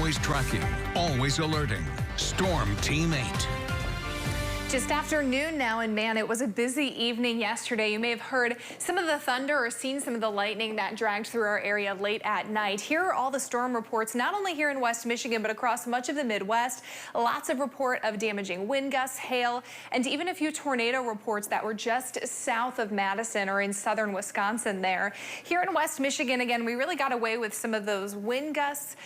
Always tracking, always alerting. Storm Team 8. Just after noon now, and man, it was a busy evening yesterday. You may have heard some of the thunder or seen some of the lightning that dragged through our area late at night. Here are all the storm reports, not only here in West Michigan, but across much of the Midwest. Lots of report of damaging wind gusts, hail, and even a few tornado reports that were just south of Madison or in southern Wisconsin there. Here in West Michigan, again, we really got away with some of those wind gusts.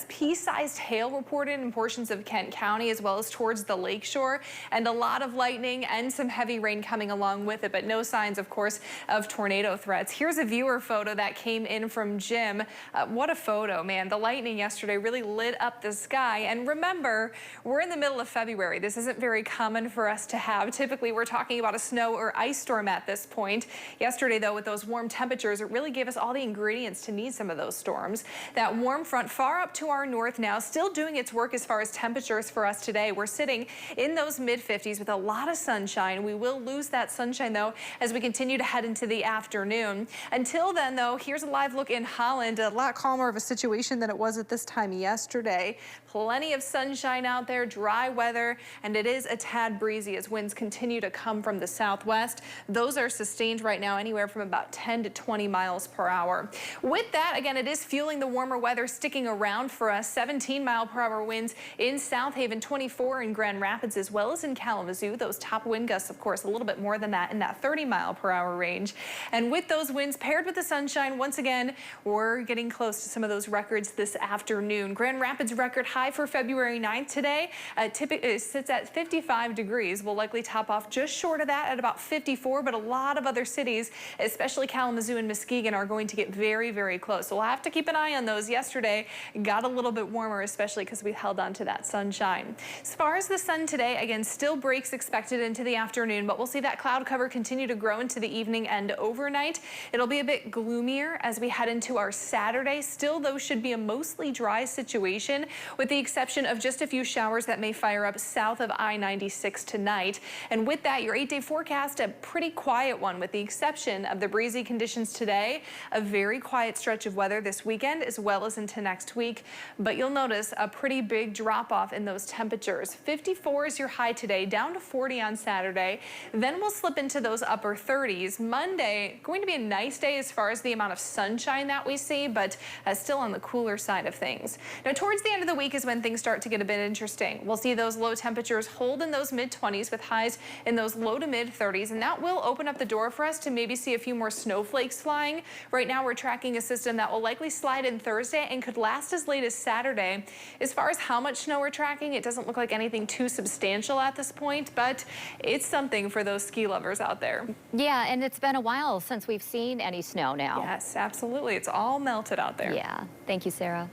Pea-sized hail reported in portions of Kent County as well as towards the lakeshore, and a lot of lightning and some heavy rain coming along with it, but no signs, of course, of tornado threats. Here's a viewer photo that came in from Jim. What a photo, man. The lightning yesterday really lit up the sky. And remember, we're in the middle of February. This isn't very common for us to have. Typically, we're talking about a snow or ice storm at this point. Yesterday, though, with those warm temperatures, it really gave us all the ingredients to need some of those storms. That warm front far up to our north now, still doing its work as far as temperatures for us today. We're sitting in those mid-50s with a lot of sunshine. We will lose that sunshine, though, as we continue to head into the afternoon. Until then, though, here's a live look in Holland. A lot calmer of a situation than it was at this time yesterday. Plenty of sunshine out there, dry weather, and it is a tad breezy as winds continue to come from the southwest. Those are sustained right now anywhere from about 10 to 20 miles per hour. With that, again, it is fueling the warmer weather sticking around for us. 17-mile-per-hour winds in South Haven, 24 in Grand Rapids, as well as in Kalamazoo. Those top wind gusts, of course, a little bit more than that in that 30-mile-per-hour range. And with those winds paired with the sunshine, once again, we're getting close to some of those records this afternoon. Grand Rapids record high for February 9th today. It sits at 55 degrees. We'll likely top off just short of that at about 54, but a lot of other cities, especially Kalamazoo and Muskegon, are going to get very, very close. So we'll have to keep an eye on those. Yesterday got a little bit warmer, especially because we held on to that sunshine. As far as the sun today, again, still breaks expected into the afternoon, but we'll see that cloud cover continue to grow into the evening and overnight. It'll be a bit gloomier as we head into our Saturday. Still, though, should be a mostly dry situation with the exception of just a few showers that may fire up south of I-96 tonight. And with that, your 8-day forecast, a pretty quiet one with the exception of the breezy conditions today. A very quiet stretch of weather this weekend as well as into next week. But you'll notice a pretty big drop off in those temperatures. 54 is your high today, down to 40 on Saturday. Then we'll slip into those upper 30s. Monday, going to be a nice day as far as the amount of sunshine that we see, but still on the cooler side of things. Now, towards the end of the week is when things start to get a bit interesting. We'll see those low temperatures hold in those mid-20s with highs in those low to mid-30s, and that will open up the door for us to maybe see a few more snowflakes flying. Right now, we're tracking a system that will likely slide in Thursday and could last as late as Saturday. As far as how much snow we're tracking, it doesn't look like anything too substantial at this point, but it's something for those ski lovers out there. Yeah, and it's been a while since we've seen any snow now. Yes, absolutely. It's all melted out there. Yeah. Thank you, Sarah.